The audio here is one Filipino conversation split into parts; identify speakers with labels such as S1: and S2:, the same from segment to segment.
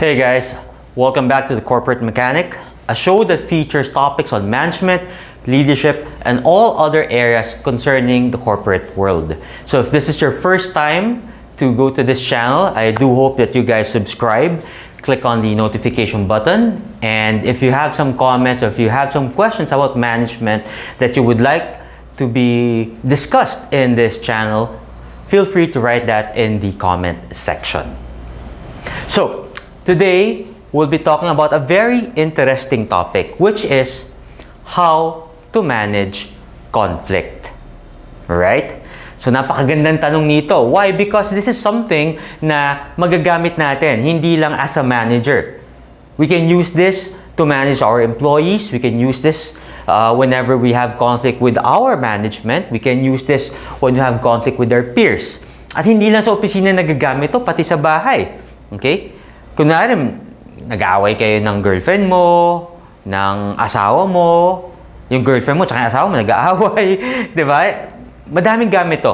S1: Hey guys, welcome back to the Corporate Mechanic, a show that features topics on management, leadership, and all other areas concerning the corporate world. So if this is your first time to go to this channel, I do hope that you guys subscribe, click on the notification button, and if you have some comments or if you have some questions about management that you would like to be discussed in this channel, feel free to write that in the comment section. So, today, we'll be talking about a very interesting topic, which is how to manage conflict. Right? So, napakagandang tanong nito. Why? Because this is something na magagamit natin, hindi lang as a manager. We can use this to manage our employees. We can use this whenever we have conflict with our management. We can use this when we have conflict with our peers. At hindi lang sa opisina nagagamit ito, pati sa bahay. Okay? Kunwari, nag-aaway kayo ng girlfriend mo, ng asawa mo, yung girlfriend mo tsaka yung asawa mo nag-aaway, di ba? Madaming gamit to.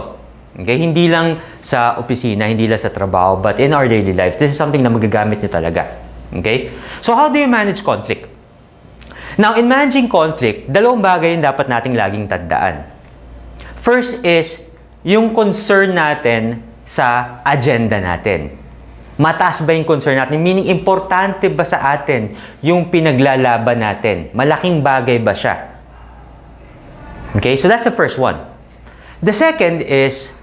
S1: Okay? Hindi lang sa opisina, hindi lang sa trabaho, but in our daily lives, this is something na magagamit nyo talaga. Okay? So, how do you manage conflict? Now, in managing conflict, dalawang bagay yung dapat nating laging tandaan. First is, yung concern natin sa agenda natin. Mataas ba yung concern natin? Meaning, importante ba sa atin yung pinaglalaban natin? Malaking bagay ba siya? Okay, so that's the first one. The second is,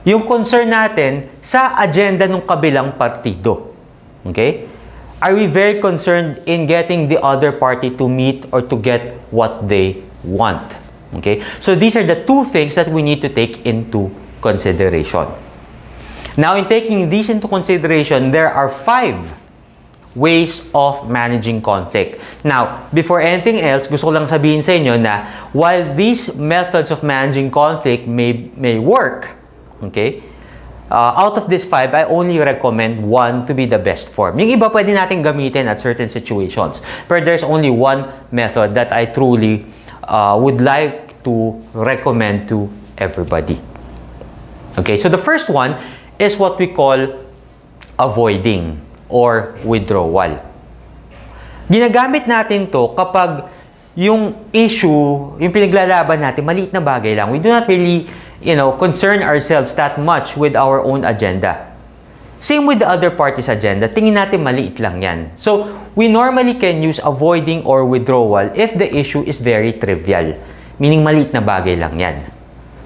S1: yung concern natin sa agenda ng kabilang partido. Okay? Are we very concerned in getting the other party to meet or to get what they want? Okay? So these are the two things that we need to take into consideration. Now, in taking these into consideration, there are 5 ways of managing conflict. Now, before anything else, gusto ko lang sabihin sa inyo na while these methods of managing conflict may work, okay, out of these 5, I only recommend one to be the best form. Yung iba pwede natin gamitin at certain situations. But there's only one method that I truly would like to recommend to everybody. Okay, so the first one is what we call avoiding or withdrawal. Ginagamit natin to kapag yung issue, yung pinaglalaban natin, maliit na bagay lang. We do not really concern ourselves that much with our own agenda. Same with the other party's agenda. Tingin natin maliit lang yan. So, we normally can use avoiding or withdrawal if the issue is very trivial. Meaning, maliit na bagay lang yan.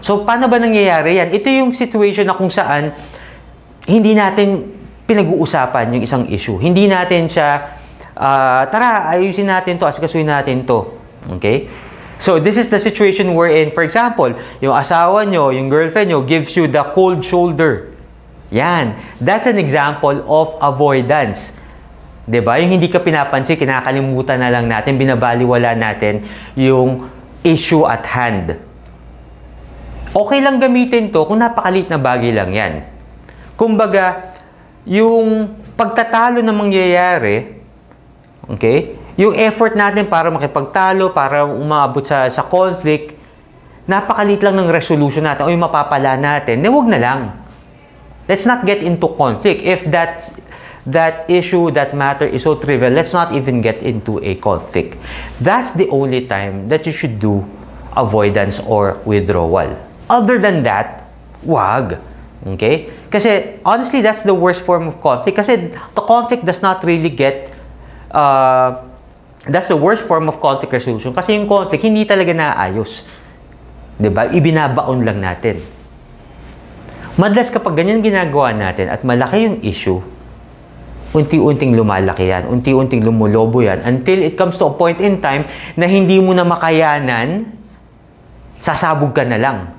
S1: So, paano ba nangyayari yan? Ito yung situation na kung saan hindi natin pinag-uusapan yung isang issue. Hindi natin siya, tara, ayusin natin to, asikasuhin natin to. Okay? So, this is the situation we're in. For example, yung asawa nyo, yung girlfriend nyo gives you the cold shoulder. Yan. That's an example of avoidance. Diba? Yung hindi ka pinapansin, kinakalimutan na lang natin, binabaliwala natin yung issue at hand. Okay lang gamitin to kung napakalit na bagay lang yan. Kumbaga, yung pagtatalo na mangyayari, okay, yung effort natin para makipagtalo, para umabot sa conflict, napakalit lang ng resolution natin o yung mapapala natin, huwag na lang. Let's not get into conflict. If that issue, that matter is so trivial, let's not even get into a conflict. That's the only time that you should do avoidance or withdrawal. Other than that, wag. Okay? Kasi, honestly, that's the worst form of conflict. Kasi the conflict does not really get that's the worst form of conflict resolution. Kasi yung conflict, hindi talaga naayos. Diba? Ibinabaon lang natin. Madalas kapag ganyan ginagawa natin at malaki yung issue, unti-unting lumalaki yan. Unti-unting lumulobo yan. Until it comes to a point in time na hindi mo na makayanan, sasabog ka na lang.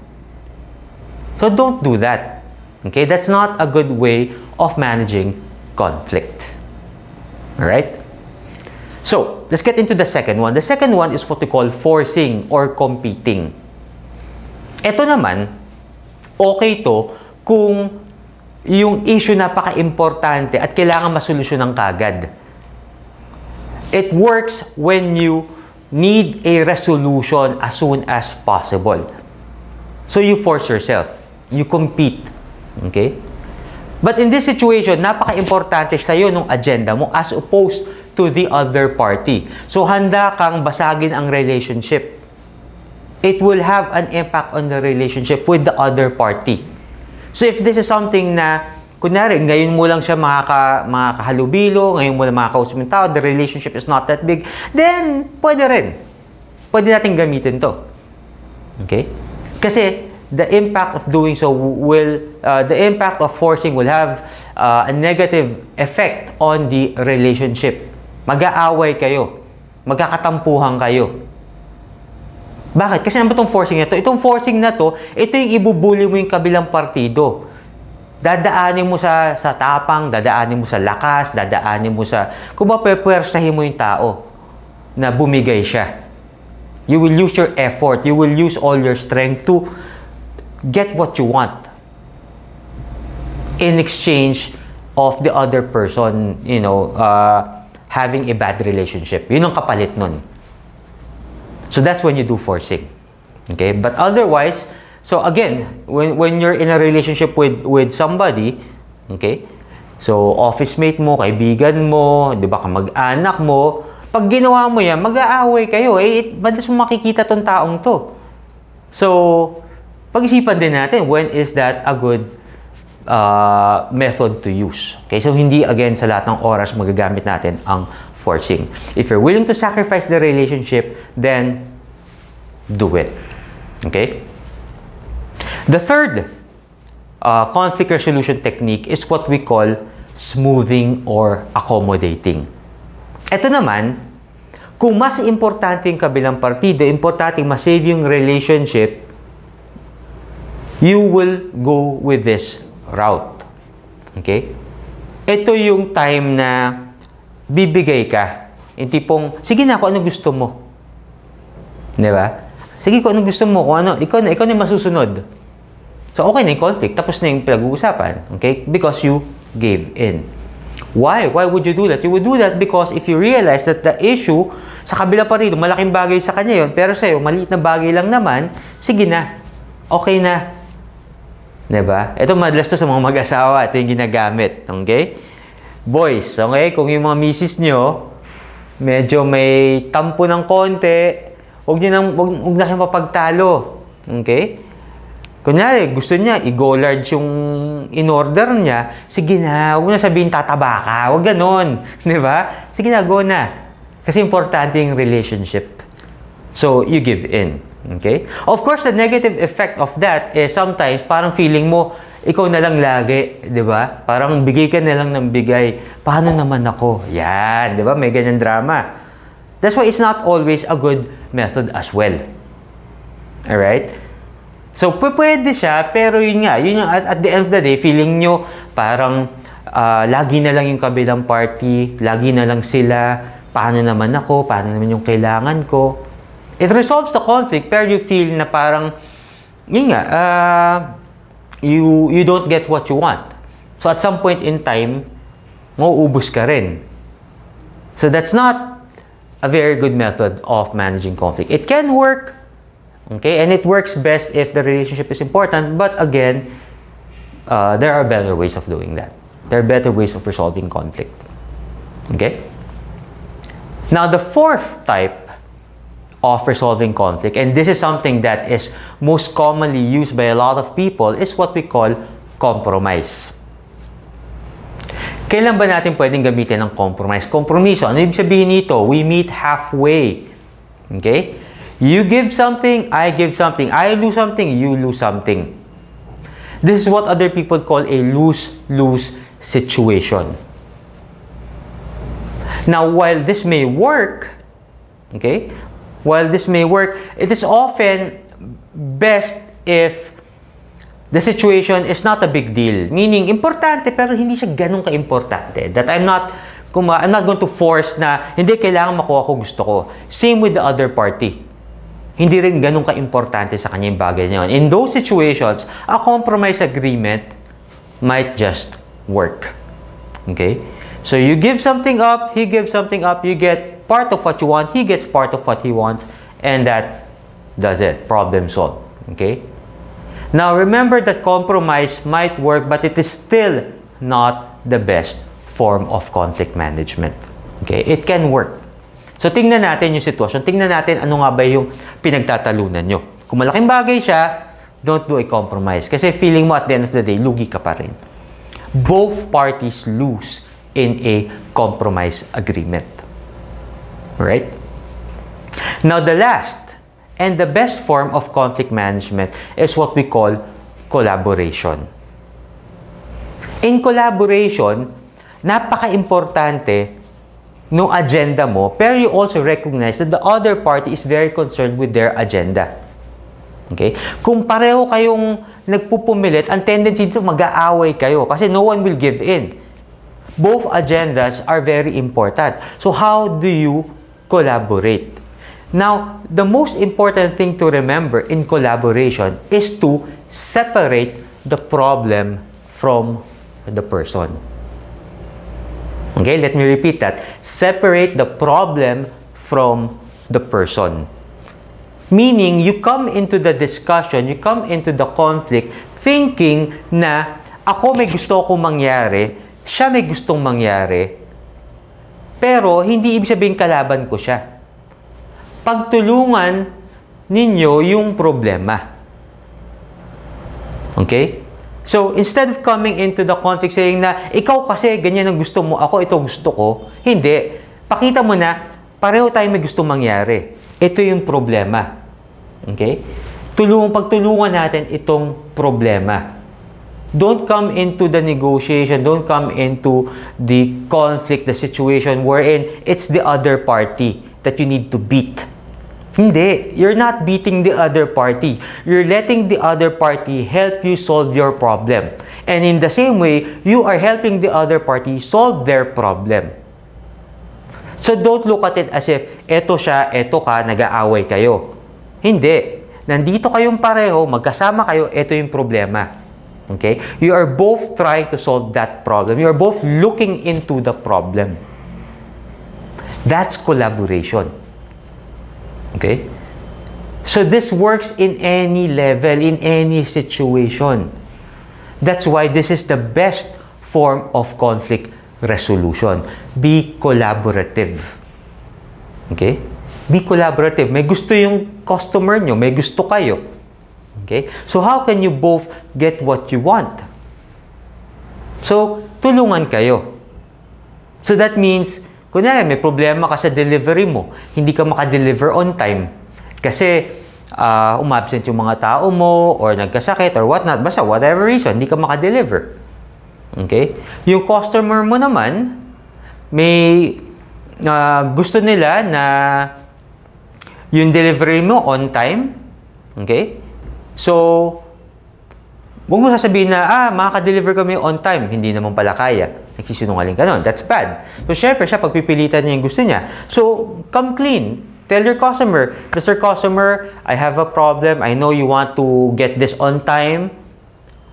S1: So don't do that. Okay? That's not a good way of managing conflict. Alright? So, let's get into the second one. The second one is what we call forcing or competing. Ito naman, okay to kung yung issue napaka-importante at kailangan masolusyonan kagad. It works when you need a resolution as soon as possible. So, you force yourself. You compete. Okay? But in this situation, napaka-importante sa'yo nung agenda mo as opposed to the other party. So, handa kang basagin ang relationship. It will have an impact on the relationship with the other party. So, if this is something na, kunyari, ngayon mo lang siya makakahalubilo, ngayon mo lang makakausap ng tao, the relationship is not that big, then, pwede rin. Pwede natin gamitin to. Okay? Kasi, the impact of doing so the impact of forcing will have a negative effect on the relationship. Mag-aaway kayo. Magkakatampuhan kayo. Bakit? Kasi ano ba itong forcing na to? Itong forcing na to, ito yung ibubuli mo yung kabilang partido. Dadaanin mo sa tapang, dadaanin mo sa lakas, dadaanin mo sa... Kung ba pwepwersahin mo yung tao na bumigay siya. You will use your effort. You will use all your strength to get what you want in exchange of the other person, having a bad relationship. Yun ang kapalit nun. So that's when you do forcing. Okay? But otherwise, so again, when you're in a relationship with somebody, okay? So office mate mo, kaibigan mo, 'di ba, kamag-anak mo, pag ginawa mo 'yan, mag-aaway kayo. Madalas mo makikita tong taong 'to. So pag-isipan din natin, when is that a good method to use? Okay? So, hindi again sa lahat ng oras magagamit natin ang forcing. If you're willing to sacrifice the relationship, then do it. Okay? The third conflict resolution technique is what we call smoothing or accommodating. Ito naman, kung mas importante yung kabilang partido, importante ma-save yung relationship, you will go with this route. Okay? Ito yung time na bibigay ka. Yung tipong, sige na, kung ano gusto mo. Di ba? Sige, kung ano gusto mo, kung ano, ikaw na yung masusunod. So, okay na yung conflict. Tapos na yung pinag-uusapan. Okay? Because you gave in. Why? Why would you do that? You would do that because if you realize that the issue, sa kabila pa rin, malaking bagay sa kanya yon, pero sa'yo, maliit na bagay lang naman, sige na. Okay na. Diba? Ito madalas to sa mga mag-asawa. Ito yung ginagamit. Okay? Boys, okay? Kung yung mga misis nyo, medyo may tampo ng konti, huwag na kayong mapagtalo. Okay? Kunyari, gusto niya, i-go large yung in-order niya, sige na, huwag na sabihin tataba ka. Huwag ganon. Diba? Sige na, go na. Kasi importante yung relationship. So, you give in. Okay? Of course, the negative effect of that is sometimes parang feeling mo, ikaw na lang lagi, di ba? Parang bigay ka na lang ng bigay. Paano naman ako? Yan, di ba? May ganyan drama. That's why it's not always a good method as well. Alright? So, pwede siya, pero yun nga, at the end of the day, feeling nyo parang lagi na lang yung kabilang party, lagi na lang sila, paano naman ako, paano naman yung kailangan ko. It resolves the conflict, pero you feel na parang, yun nga, you don't get what you want. So at some point in time, mauubos ka rin. So that's not a very good method of managing conflict. It can work, okay, and it works best if the relationship is important, but again, there are better ways of doing that. There are better ways of resolving conflict. Okay? Now, the fourth type of resolving conflict, and this is something that is most commonly used by a lot of people, is what we call compromise. Kailan ba natin pwedeng gamitin ang compromise? Kompromiso, ano ibig sabihin nito? We meet halfway. Okay? You give something, I give something. I lose something, you lose something. This is what other people call a lose-lose situation. Now, while this may work, okay, it is often best if the situation is not a big deal. Meaning, importante pero hindi siya ganun ka-importante. That I'm not going to force na hindi kailangan makuha ko gusto ko. Same with the other party. Hindi rin ganun ka-importante sa kanya yung bagay niya. In those situations, a compromise agreement might just work. Okay? So you give something up, he gives something up, you get part of what you want, he gets part of what he wants, and that does it. Problem solved. Okay? Now, remember that compromise might work, but it is still not the best form of conflict management. Okay? It can work. So, tingnan natin yung sitwasyon. Tingnan natin ano nga ba yung pinagtatalunan nyo. Kung malaking bagay siya, don't do a compromise. Kasi feeling mo at the end of the day, lugi ka pa rin. Both parties lose in a compromise agreement. Alright? Now, the last and the best form of conflict management is what we call collaboration. In collaboration, napaka-importante nung agenda mo, pero you also recognize that the other party is very concerned with their agenda. Okay? Kung pareho kayong nagpupumilit, ang tendency dito mag-aaway kayo kasi no one will give in. Both agendas are very important. So how do you collaborate? Now, the most important thing to remember in collaboration is to separate the problem from the person. Okay, let me repeat that. Separate the problem from the person. Meaning, you come into the discussion, you come into the conflict thinking na ako may gusto akong mangyari, siya may gustong mangyari, pero hindi ibig sabihin kalaban ko siya. Pagtulungan ninyo yung problema. Okay? So, instead of coming into the conflict saying na, ikaw kasi ganyan ang gusto mo, ako ito gusto ko, hindi. Pakita mo na, pareho tayo may gustong mangyari. Ito yung problema. Okay? Pagtulungan natin itong problema. Don't come into the negotiation, don't come into the conflict, the situation wherein it's the other party that you need to beat. Hindi. You're not beating the other party. You're letting the other party help you solve your problem. And in the same way, you are helping the other party solve their problem. So don't look at it as if, eto siya, eto ka, nag-aaway kayo. Hindi. Nandito kayong pareho, magkasama kayo, eto yung problema. Okay? You are both trying to solve that problem. You are both looking into the problem. That's collaboration. Okay? So this works in any level, in any situation. That's why this is the best form of conflict resolution. Be collaborative. Okay? Be collaborative. May gusto yung customer nyo, may gusto kayo. Okay? So how can you both get what you want? So, tulungan kayo. So that means, kunyari, may problema ka sa delivery mo, hindi ka makadeliver on time kasi umabsent yung mga tao mo or nagkasakit or whatnot, basta whatever reason, hindi ka makadeliver. Okay? Yung customer mo naman, may gusto nila na yung delivery mo on time. Okay? So, huwag mo sasabihin na, makaka-deliver kami on time. Hindi naman pala kaya. Nagsisinungaling ka nun. That's bad. So, syempre, siya pagpipilitan niya yung gusto niya. So, come clean. Tell your customer, Mr. Customer, I have a problem. I know you want to get this on time,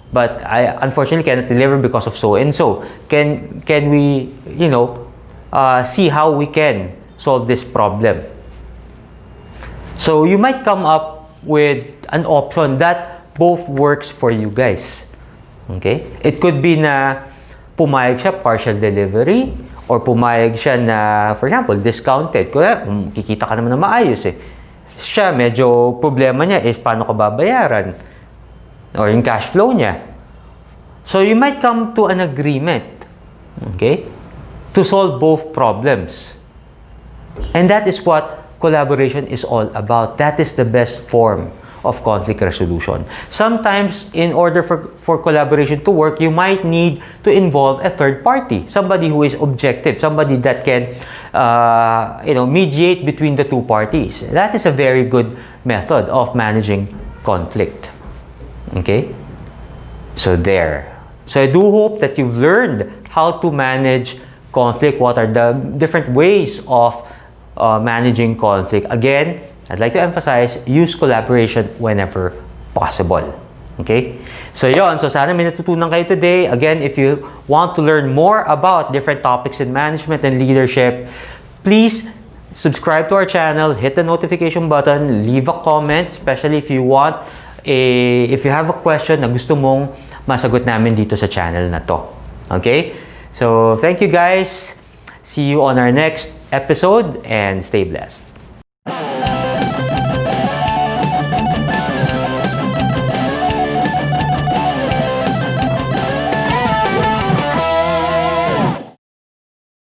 S1: but I unfortunately cannot deliver because of so and so. Can we, see how we can solve this problem? So, you might come up with an option that both works for you guys. Okay? It could be na pumayag siya partial delivery or pumayag siya na, for example, discounted. Kung kikita ka naman na maayos eh. Siya, medyo problema niya is paano ka babayaran or yung cash flow niya. So, you might come to an agreement, okay, to solve both problems. And that is what collaboration is all about. That is the best form of conflict resolution. Sometimes, in order for collaboration to work, you might need to involve a third party, somebody who is objective, somebody that can, mediate between the two parties. That is a very good method of managing conflict. Okay? So there. So I do hope that you've learned how to manage conflict. What are the different ways of managing conflict? Again, I'd like to emphasize, use collaboration whenever possible. Okay? So yon. So sana may natutunan kayo today. Again, if you want to learn more about different topics in management and leadership, please subscribe to our channel, hit the notification button, leave a comment, especially if you have a question na gusto mong masagot namin dito sa channel na to. Okay? So, thank you guys. See you on our next episode and stay blessed.